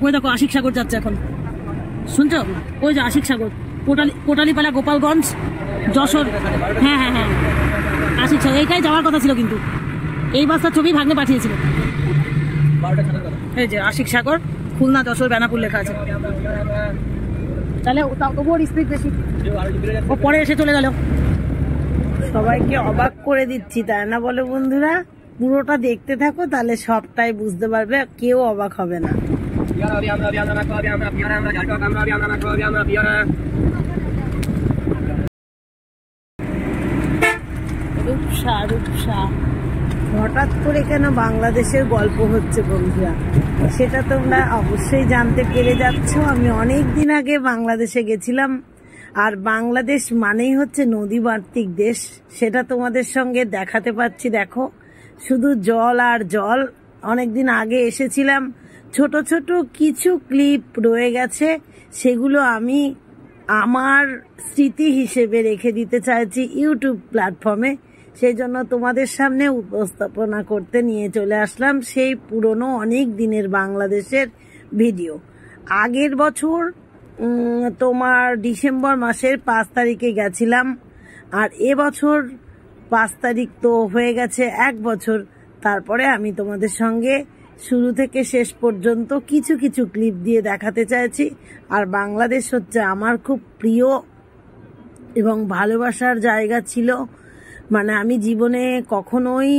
ওই দেখো আশিক সাগর যাচ্ছে এখন, শুনছো? ওই যে আশিক সাগর, কোটালীপাড়া, গোপালগঞ্জ, যশোর। হ্যাঁ হ্যাঁ হ্যাঁ, আশিক সাগর এইটাই যাওয়ার কথা ছিল, কিন্তু এই বাসটার ছবি ভাগ্নে পাঠিয়েছিল। এই যে আশিক সাগর, খুলনা, যশোর, বেনাপুর লেখা আছে। তাহলে তবুও স্পিড বেশি, ও পরে এসে চলে গেল। সবাইকে অবাক করে দিচ্ছি, তাই না বলো বন্ধুরা? পুরোটা দেখতে থাকো, তাহলে সবটাই বুঝতে পারবে, কেউ অবাক হবে না। রূপসা রূপসা, হঠাৎ করে কেন বাংলাদেশের গল্প হচ্ছে বন্ধুরা, সেটা তোমরা অবশ্যই জানতে পেরে যাচ্ছ। আমি অনেক দিন আগে বাংলাদেশে গেছিলাম, আর বাংলাদেশ মানেই হচ্ছে নদীমাতৃক দেশ, সেটা তোমাদের সঙ্গে দেখাতে পাচ্ছি। দেখো শুধু জল আর জল। অনেকদিন আগে এসেছিলাম, ছোট ছোট কিছু ক্লিপ রয়ে গেছে, সেগুলো আমি আমার স্মৃতি হিসেবে রেখে দিতে চাইছি ইউটিউব প্ল্যাটফর্মে। সেই জন্য তোমাদের সামনে উপস্থাপনা করতে নিয়ে চলে আসলাম সেই পুরনো অনেক দিনের বাংলাদেশের ভিডিও। আগের বছর তোমার ডিসেম্বর মাসের 5 তারিখে গেছিলাম, আর এবছর 5 তারিখ তো হয়ে গেছে 1 বছর। তারপরে আমি তোমাদের সঙ্গে শুরু থেকে শেষ পর্যন্ত কিছু কিছু ক্লিপ দিয়ে দেখাতে চাইছি। আর বাংলাদেশ হচ্ছে আমার খুব প্রিয় এবং ভালোবাসার জায়গা ছিল, মানে আমি জীবনে কখনোই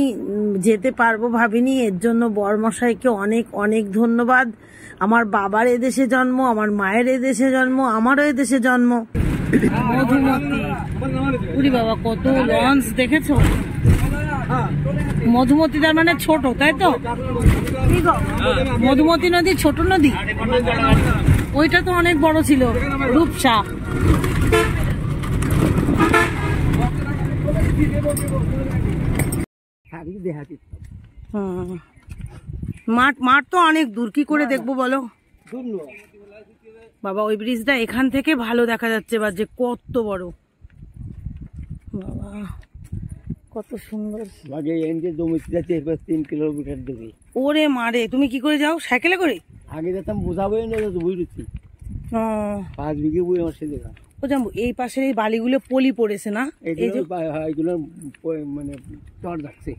যেতে পারবো ভাবিনি। এর জন্য বরমশাইকে অনেক অনেক ধন্যবাদ। আমার বাবার এদেশে জন্ম, আমার মায়ের এদেশে জন্ম, আমারও এদেশে জন্ম। মধুমতি, বাবা কত লঞ্চ দেখেছো? মধুমতি তার মানে ছোট, তাই তো? মধুমতি নদী ছোট নদী, ওইটা তো অনেক বড় ছিল। রূপসা, মাঠ তো অনেক দূর, কি করে দেখবো বলো বাবা? ওই ব্রিজটা এখান থেকে ভালো দেখা যাচ্ছে, বা যে কত বড় বাবা, কত সুন্দর। 3 কিলোমিটার দূরে। ওরে মারে, তুমি কি করে যাও? সাইকেলে করে? আগে যেতাম, বোঝাবোই না, বুঝছি 5 বিঘে বই আমার সাথে। ও জানবো এই পাশের এই বালিগুলো পলি পড়েছে না, এইগুলো মানে চর যাচ্ছে।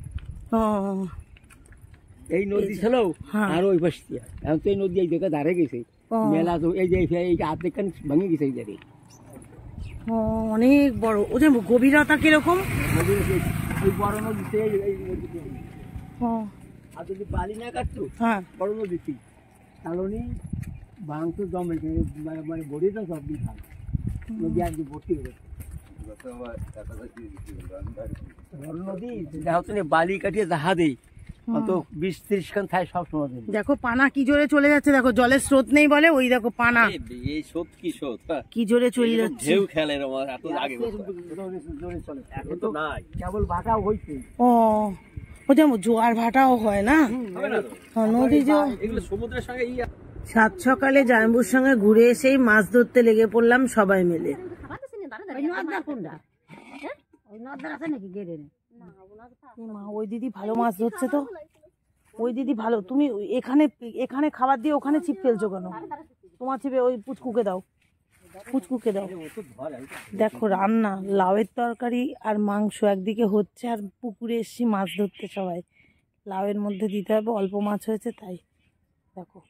এই নদী ছিল আর ওই পাশ দিয়ে, এখন তো এই নদী এই জায়গায় দাঁড়িয়ে গেছে মেলা, তো এই যে আধেকখান ভেঙে গেছে এই জায়গায়। অনেক বড়। ও জানবো গভীরতা কিরকম? বড় নদীতে আর যদি বালি না কাটতো বড় নদীতে, তাহলে বাংশ জমে মানে বড়িটা সব দিন খায়, নদী আর কি ভর্তি হয়ে গেছে। বড় নদী বালি কাটিয়ে জাহা দেই, 20-30 খান থাকে সব সময়। দেখো পানা কি জোরে চলে যাচ্ছে, দেখো জলের স্রোত নেই বলে, ওই দেখো পানা এই স্রোত কি জোরে চলে যাচ্ছে। ঢেউ খেলে এত আগে জোরে চলে, এখন তো নাই, কেবল ভাটাও হইছে। ও যেমন জোয়ার ভাটাও হয় না নদী, সমুদ্রের সঙ্গে। 7 সকালে জামাইবুর সঙ্গে ঘুরে এসেই মাছ ধরতে লেগে পড়লাম সবাই মিলে। ওই দিদি ভালো মাছ ধরছে তো, ওই দিদি ভালো। তুমি এখানে খাবার দিয়ে ওখানে ছিপ ফেলছো কেন? তোমার ছিপে ওই পুচকুকে দাও, পুচকুকে দাও। দেখো রান্না, লাউয়ের তরকারি আর মাংস একদিকে হচ্ছে, আর পুকুরে এসছি মাছ ধরতে সবাই। লাউয়ের মধ্যে দিতে হবে, অল্প মাছ হয়েছে তাই। দেখো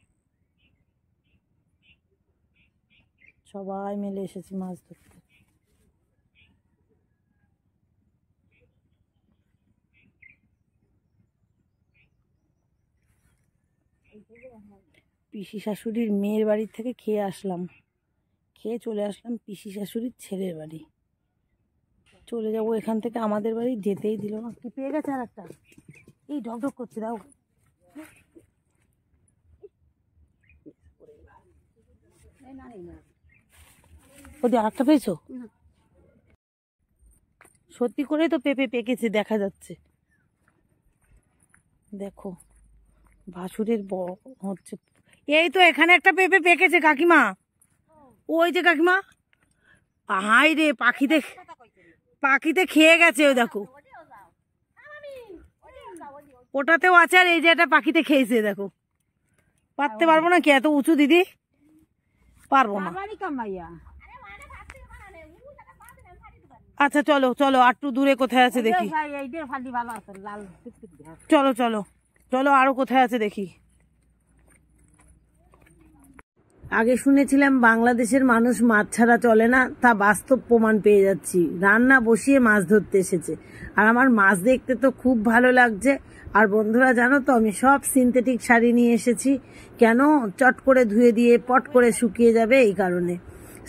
সবাই মিলে এসেছি মাছ ধরতে। পিসি শাশুড়ির মেয়ের বাড়ির থেকে খেয়ে চলে আসলাম পিসি শাশুড়ির ছেলের বাড়ি। চলে যাবো এখান থেকে, আমাদের বাড়ি যেতেই দিল না। কি পেয়ে গেছে আর একটা, এই ঢকঢক করছে, দাও। ওদের আর একটা পেয়েছো? সত্যি করে তো পেঁপে পেকেছে, দেখা যাচ্ছে। দেখো ভাসুরের হচ্ছে, এই তো এখানে একটা পেঁপে পেকেছে কাকিমা, ওই যে কাকিমা। হাই রে, পাখিতে খেয়ে গেছে, ওই দেখো। ওটাতেও আছে, আর এই যে একটা পাখিতে খেয়েছে দেখো। পারতে পারবো না কি, এত উঁচু দিদি, পারবো না। আচ্ছা চলো চলো, আর একটু দূরে কোথায় আছে দেখি। চলো চলো চলো, আরো কোথায় আছে দেখি। আগে শুনেছিলাম বাংলাদেশের মানুষ মাছ ছাড়া চলে না, তা বাস্তব প্রমাণ পেয়ে যাচ্ছি। রান্না বসিয়ে মাছ ধরতে এসেছে, আর আমার মাছ দেখতে তো খুব ভালো লাগছে। আর বন্ধুরা জানো তো, আমি সব সিনথেটিক শাড়ি নিয়ে এসেছি। কেন? চট করে ধুয়ে দিয়ে পট করে শুকিয়ে যাবে এই কারণে।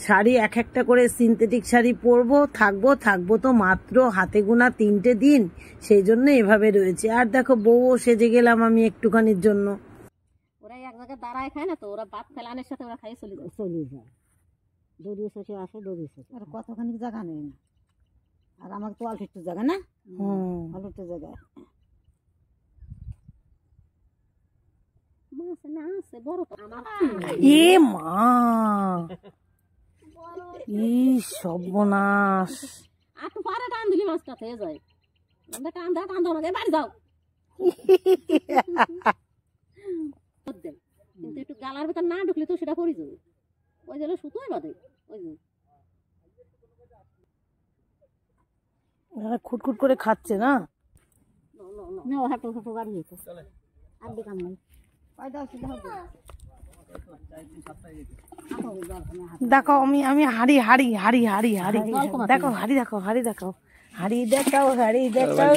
শাড়ি এক একটা করে সিনথেটিক শাড়ি পরবো, থাকবো তো মাত্র হাতে গোনা 3টে দিন, সেই জন্য এভাবে রয়েছে। আর দেখো বউও সেজে গেলাম আমি একটুখানির জন্য। ওরা এক জায়গায় দাঁড়ায় খায় না তো, ওরা ভাত ফেলানের সাথে ওরা খাই চলে যায়। দড়িয়ে শেষে আসে, দড়িয়ে শেষে আর কতখানি জায়গা নেই না। আর আমার তো অল্প একটু জায়গা না, অল্প একটু জায়গায় মাছ না আছে বড় তো আমার। এ মা, ই সর্বনাশ। আর তো পারে টান দিলি মাছটা হয়ে যায়। আমরা টান দাও আমাকে বাড়ি যাও। কিন্তু একটু গালার ভিতর না ঢুকলে তো সেটা পড়ে যাবে। ওই জন্য সুতোই বাঁধে। ওই যে খুটখুট করে খাচ্ছে না। না ও হাঁটু হাঁটু গাড়ি যেত আর দেখাম নাই। ওই দাও সেটা হবে। দেখো আমি হাড়ি হাড়ি হাড়ি হাড়ি হাড়ি দেখো, হাড়ি দেখো, হাড়ি দেখো, হাড়ি দেখাও, হাড়ি দেখাও।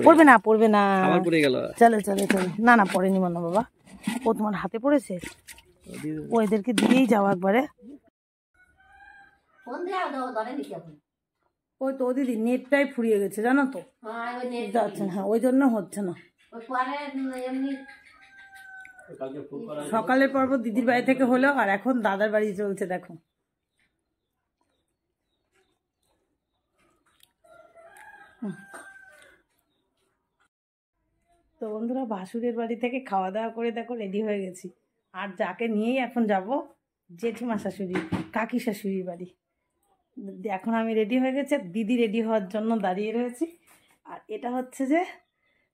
পড়বে না, পড়বে না। চলো চলো চলো, না না পড়েনি মনে বাবা। ও তোমার হাতে পড়েছে, ও এদেরকে দিয়েই যাও একবারে। ওই তো দিদি নেটটাই ফুরিয়ে গেছে জানো তো, যাচ্ছে না। হ্যাঁ ওই জন্য হচ্ছে না। সকালের পর্ব দিদির বাড়ি থেকে হলো, আর এখন দাদার বাড়ি চলছে দেখো। তো বন্ধুরা, ভাসুরের বাড়ি থেকে খাওয়া দাওয়া করে দেখো রেডি হয়ে গেছি। আর যাকে নিয়েই এখন যাব জেঠিমা শাশুড়ি, কাকি শাশুড়ির বাড়ি। এখন আমি রেডি হয়ে গেছি, দিদি রেডি হওয়ার জন্য দাঁড়িয়ে রয়েছি। আর এটা হচ্ছে যে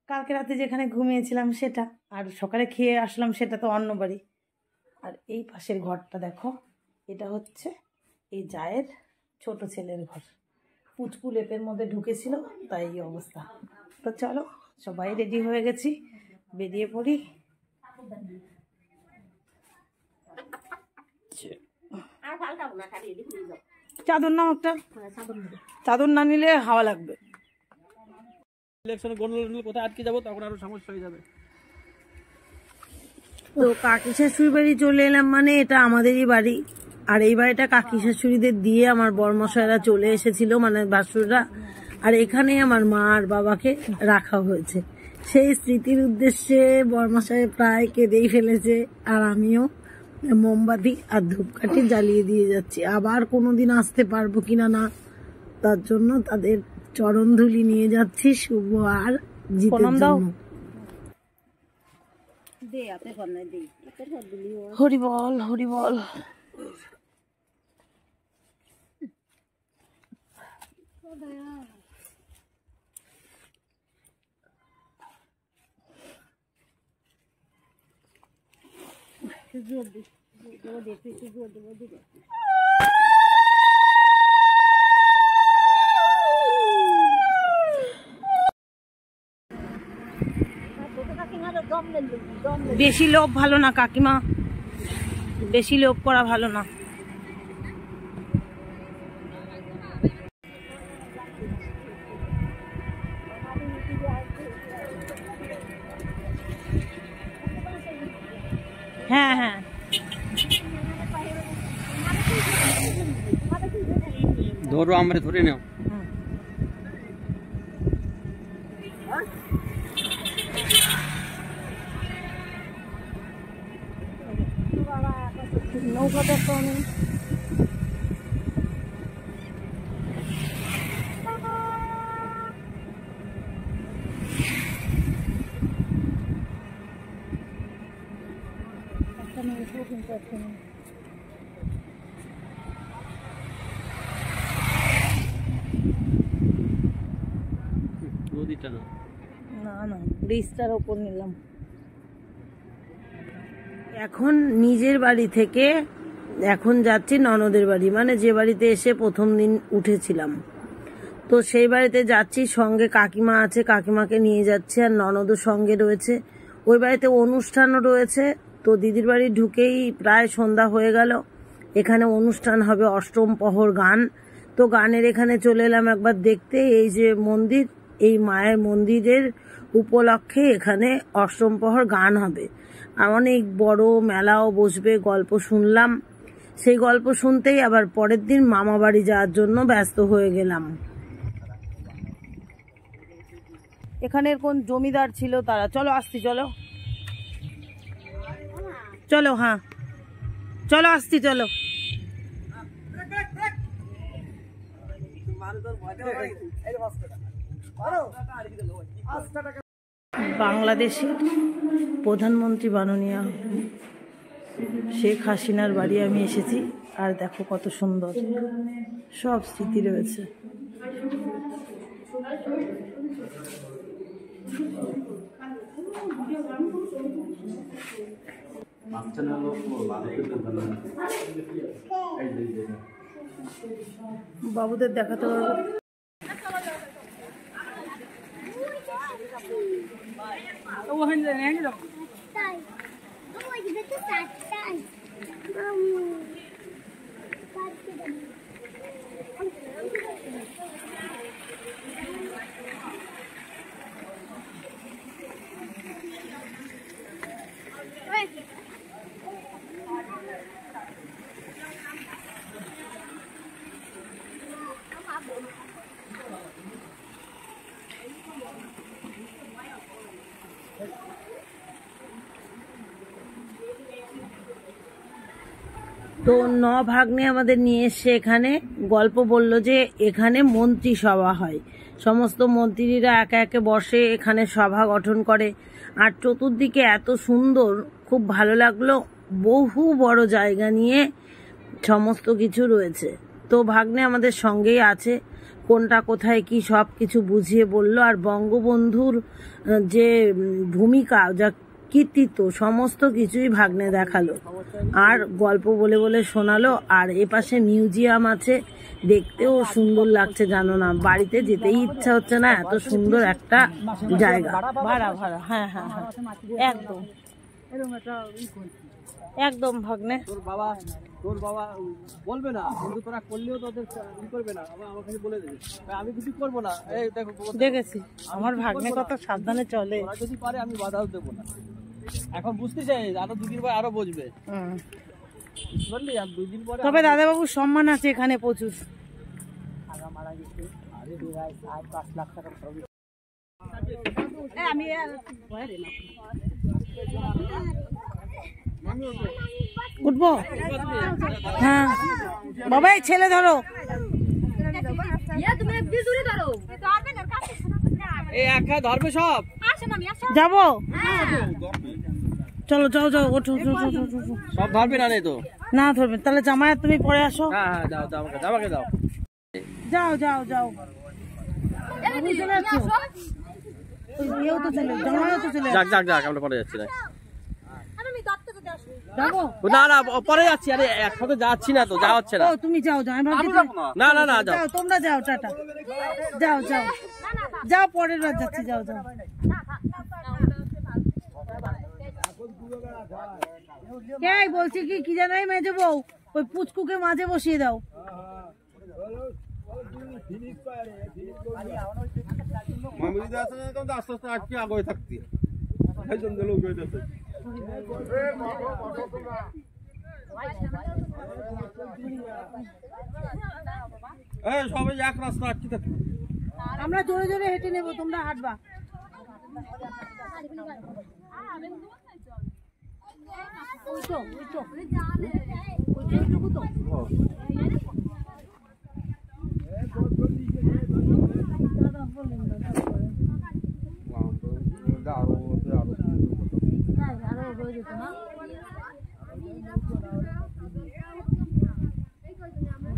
কালকে রাতে যেখানে ঘুমিয়েছিলাম সেটা, আর সকালে খেয়ে আসলাম সেটা তো অন্য বাড়ি। আর এই পাশের ঘরটা দেখো, এটা হচ্ছে এই জায়ের ছোট ছেলের ঘর। পুচকু লেপের মধ্যে ঢুকেছিল, তাই এই অবস্থা। তো চলো সবাই রেডি হয়ে গেছি, বেরিয়ে পড়ি। চাদর নাও একটা, চাদর না নিলে হাওয়া লাগবে। কোথায় আটকে যাবো, তখন আরো সমস্যা হয়ে যাবে। তো কাকি শাশুড়ি বাড়ি চলে এলাম, মানে এটা আমাদেরই বাড়ি। আর এই বাড়িটা কাকি শাশুড়িদের দিয়ে আমার বড়মশাইরা চলে এসেছিল, মানে ভাসুররা। আর এখানেই আমার মা আর বাবাকে রাখা হয়েছে। সেই স্মৃতির উদ্দেশ্যে বড়মশাই প্রায় কেঁদেই ফেলেছে, আর আমিও মোমবাতি আর ধূপকাঠি জ্বালিয়ে দিয়ে যাচ্ছি। আবার কোনোদিন আসতে পারবো কিনা না, তার জন্য তাদের চরণ ধুলি নিয়ে যাচ্ছি শুভ আর জিতের জন্য। হরি বল, হরি বল। বেশি লোভ ভালো না কাকিমা, বেশি লোভ করা ভালো না। হ্যাঁ হ্যাঁ ধরো, আমরা ধরে নাও। নৌকাটা তো আমি নদীটা না, না না, ব্রিজটার ওপর নিলাম। এখন নিজের বাড়ি থেকে এখন যাচ্ছি ননদের বাড়ি, মানে যে বাড়িতে এসে প্রথম দিন উঠেছিলাম। তো সেই বাড়িতে যাচ্ছি, সঙ্গে কাকিমা আছে, কাকিমাকে নিয়ে যাচ্ছি, আর ননদও সঙ্গে রয়েছে। ওই বাড়িতে অনুষ্ঠানও রয়েছে। তো দিদির বাড়ি ঢুকেই প্রায় সন্ধ্যা হয়ে গেল। এখানে অনুষ্ঠান হবে অষ্টম প্রহর গান। তো গানের এখানে চলে এলাম একবার দেখতে। এই যে মন্দির, এই মায়ের মন্দিরের উপলক্ষে এখানে অষ্টম প্রহর গান হবে, আর অনেক বড় মেলাও বসবে। গল্প শুনলাম, সেই গল্প শুনতেই আবার পরের দিন মামা বাড়ি যাওয়ার জন্য ব্যস্ত হয়ে গেলাম। এখানের কোন জমিদার ছিল তারা। চলো আসছি, চলো চলো, হ্যাঁ চলো আসছি, চলো। বাংলাদেশের প্রধানমন্ত্রী মাননীয় শেখ হাসিনার বাড়ি আমি এসেছি। আর দেখো কত সুন্দর সব স্মৃতি রয়েছে। বাবুদের দেখাতে পারবো। তো ভাগ্নে আমাদের নিয়ে এসে এখানে গল্প বললো যে এখানে মন্ত্রী সভা হয়, সমস্ত মন্ত্রীরা একে একে বসে, এখানে সভা গঠন করে। আর চতুর্দিকে এত সুন্দর, খুব ভালো লাগলো। বহু বড় জায়গা নিয়ে সমস্ত কিছু রয়েছে। তো ভাগ্নে আমাদের সঙ্গেই আছে, কোনটা কোথায় কি সব কিছু বুঝিয়ে বলল। আর বঙ্গবন্ধুর যে ভূমিকা, যা কীর্তিত্ব, সমস্ত কিছুই ভাগ্নে দেখালো আর গল্প বলে বলে শোনালো। আর এপাশে মিউজিয়াম আছে, দেখতেও সুন্দর লাগছে, জানো না, বাড়িতে যেতেই ইচ্ছা হচ্ছে না, এত সুন্দর একটা জায়গা। ভাড়া ভাড়া, হ্যাঁ হ্যাঁ হ্যাঁ, একদম একদম ভাগ্নে। তোর বাবা বলবে না, কিন্তু তোরা করলেও তোদের ই করবে না, আমার কাছে বলে দেবে আমি কিছু করবো না। এই দেখো দেখেছি আমার ভাগ্নে কত সাবধানে চলে। ওরা যদি পারে আমি বাধাও দেবো না। এখন বুঝতে চাই, আরো দুদিন পরে আরো বুঝবে, বুঝলি? আর 2 দিন পরে তবে দাদাবাবুর সম্মান আছে এখানে প্রচুর। মারা গেছে, আরে 5 লাখ টাকা খরচ। আমি উঠবো, হ্যাঁ বাবা, এই ছেলে ধরো, এই একা ধরবে সব, যাবো, চলো যাও যাও, ওঠো সব ধরবে না তো? না ধরবে, তাহলে জামায়াত তুমি পরে আসো। হ্যাঁ হ্যাঁ, দাও দাও, আমাকে দাও। যাও যাও যাও, চলে আসছো, ইয়েও তো চলে, জামায়াত তো চলে, যাক যাক যাক, আমরা পরে যাচ্ছি না। যাবো না না, পরে যাচ্ছি, আরে একসাথে যাচ্ছি না তো, যাওয়া হচ্ছে না। ও তুমি যাও যাও, আমি ভাবছি না না না, যাও, যাও তোমরা, যাও, টাটা, যাও যাও যাও, পরের বার যাচ্ছি, যাও যাও। কে বলছি কি যেন, এই মেজে বউ, ওই পুচকুকে মাঝে বসিয়ে দাও। আস্তে আস্তে আজকে আগে থাকতি, সবাই এক রাস্তা আটকে থাকতি। আমরা জোরে জোরে হেঁটে নেবো, তোমরা হাঁটবা।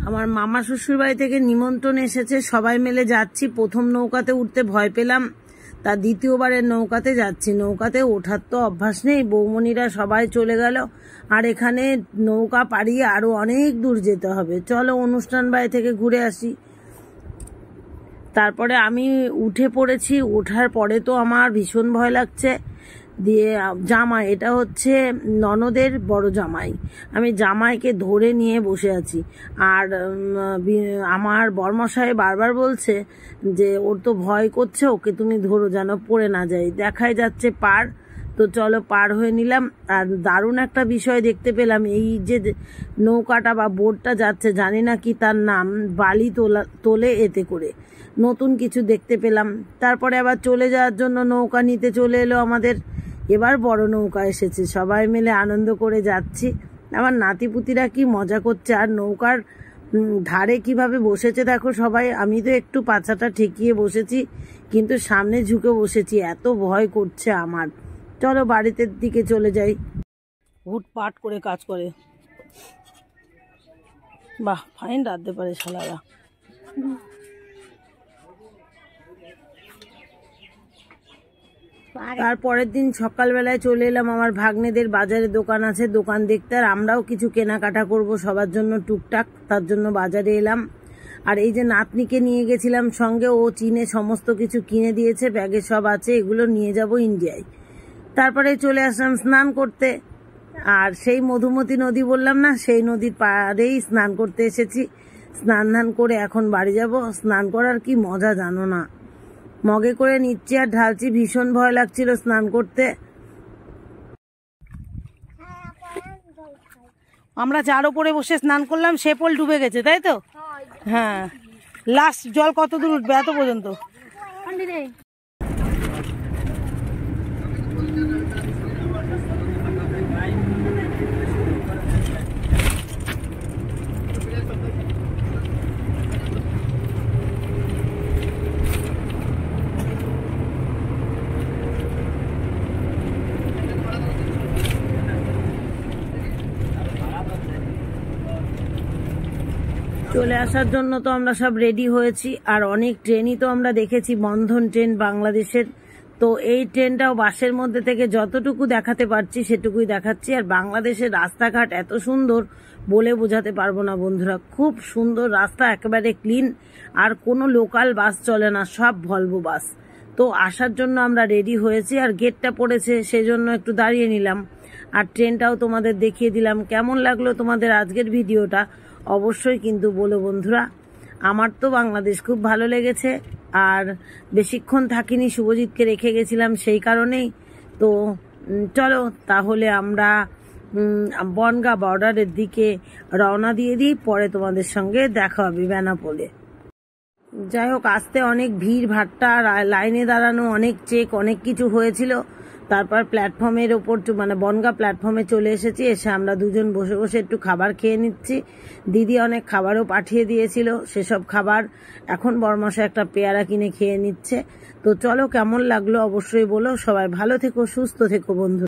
আমার মামা শ্বশুর বাড়ি থেকে নিমন্ত্রণ এসেছে, সবাই মিলে যাচ্ছি। প্রথম নৌকাতে উঠতে ভয় পেলাম, তা দ্বিতীয়বারের নৌকাতে যাচ্ছি। নৌকাতে ওঠার তো অভ্যাস নেই, বৌমণিরা সবাই চলে গেল, আর এখানে নৌকা পাড়িয়ে আরো অনেক দূর যেতে হবে। চলো অনুষ্ঠান বাড়ি থেকে ঘুরে আসি। তারপরে আমি উঠে পড়েছি। ওঠার পরে তো আমার ভীষণ ভয় লাগছে। দিয়ে জামাই, এটা হচ্ছে ননদের বড় জামাই, আমি জামাইকে ধরে নিয়ে বসে আছি। আর আমার বরমশাই বারবার বলছে যে ওর তো ভয় করছে, ওকে তুমি ধরো যেন পড়ে না যায়। দেখাই যাচ্ছে পার, তো চলো পার হয়ে নিলাম। আর দারুণ একটা বিষয় দেখতে পেলাম, এই যে নৌকাটা বা বোটটা যাচ্ছে, জানি না কি তার নাম, বালি তোলে এতে করে, নতুন কিছু দেখতে পেলাম। তারপরে আবার চলে যাওয়ার জন্য নৌকা নিতে চলে এলো আমাদের। এবার বড় নৌকা এসেছে, সবাই মিলে আনন্দ করে যাচ্ছি। আমার নাতিপুতিরা কি মজা করছে, আর নৌকার ধারে কিভাবে বসেছে দেখো সবাই। আমি তো একটু পাছাটা ঠেকিয়ে বসেছি, কিন্তু সামনে ঝুঁকে বসেছি, এত ভয় করছে আমার। চলো বাড়িতে দিকে চলে যাই। হুটপাট করে কাজ করে, বাহ ফাইন রাঁধতে পারে শালারা। তারপরের দিন সকালবেলায় চলে এলাম আমার ভাগ্নেদের বাজারে, দোকান আছে, দোকান দেখতে। আর আমরাও কিছু কেনাকাটা করব সবার জন্য টুকটাক, তার জন্য বাজারে এলাম। আর এই যে নাতনিকে নিয়ে গেছিলাম সঙ্গে, ও চীনে সমস্ত কিছু কিনে দিয়েছে, ব্যাগে সব আছে, এগুলো নিয়ে যাব ইন্ডিয়ায়। তারপরে চলে আসলাম স্নান করতে। আর সেই মধুমতি নদী বললাম না, সেই নদীর পাড়েই স্নান করতে এসেছি। স্নান করে এখন বাড়ি যাব। স্নান করার কি মজা জানো না, মগে করে নিচ্ছি আর ঢালছি, ভীষণ ভয় লাগছিল স্নান করতে। আমরা যার ওপরে বসে স্নান করলাম, সে পোল ডুবে গেছে, তাই তো? হ্যাঁ, লাস্ট জল কত দূর উঠবে এত পর্যন্ত? চলে আসার জন্য তো আমরা সব রেডি হয়েছি। আর অনেক ট্রেনই তো আমরা দেখেছি, বন্ধন ট্রেন বাংলাদেশের। তো এই ট্রেনটাও বাসের মধ্যে থেকে যতটুকু দেখাতে পারছি সেটুকুই দেখাচ্ছি। আর বাংলাদেশের রাস্তাঘাট এত সুন্দর বলে বোঝাতে পারবো না বন্ধুরা, খুব সুন্দর রাস্তা, একেবারে ক্লিন। আর কোনো লোকাল বাস চলে না, সব ভলভো বাস। তো আসার জন্য আমরা রেডি হয়েছি, আর গেটটা পড়েছে সেজন্য একটু দাঁড়িয়ে নিলাম। আর ট্রেনটাও তোমাদের দেখিয়ে দিলাম। কেমন লাগলো তোমাদের আজকের ভিডিওটা অবশ্যই কিন্তু বলো বন্ধুরা। আমার তো বাংলাদেশ খুব ভালো লেগেছে। আর বেশিক্ষণ থাকিনি, শুভজিৎকে রেখে গেছিলাম সেই কারণেই। তো চলো তাহলে আমরা বনগাঁ বর্ডারের দিকে রওনা দিয়ে দিই, পরে তোমাদের সঙ্গে দেখা হবে বেনাপোলে। যাই হোক, আসতে অনেক ভিড় ভাট্টা, লাইনে দাঁড়ানো, অনেক চেক, অনেক কিছু হয়েছিল। তারপর প্ল্যাটফর্মের ওপর মানে বনগাঁ প্ল্যাটফর্মে চলে এসেছি। এসে আমরা দুজন বসে বসে একটু খাবার খেয়ে নিচ্ছি। দিদি অনেক খাবারও পাঠিয়ে দিয়েছিল, সেসব খাবার। এখন বরমশাই একটা পেয়ারা কিনে খেয়ে নিচ্ছে। তো চলো, কেমন লাগলো অবশ্যই বলো। সবাই ভালো থেকো, সুস্থ থেকো বন্ধু।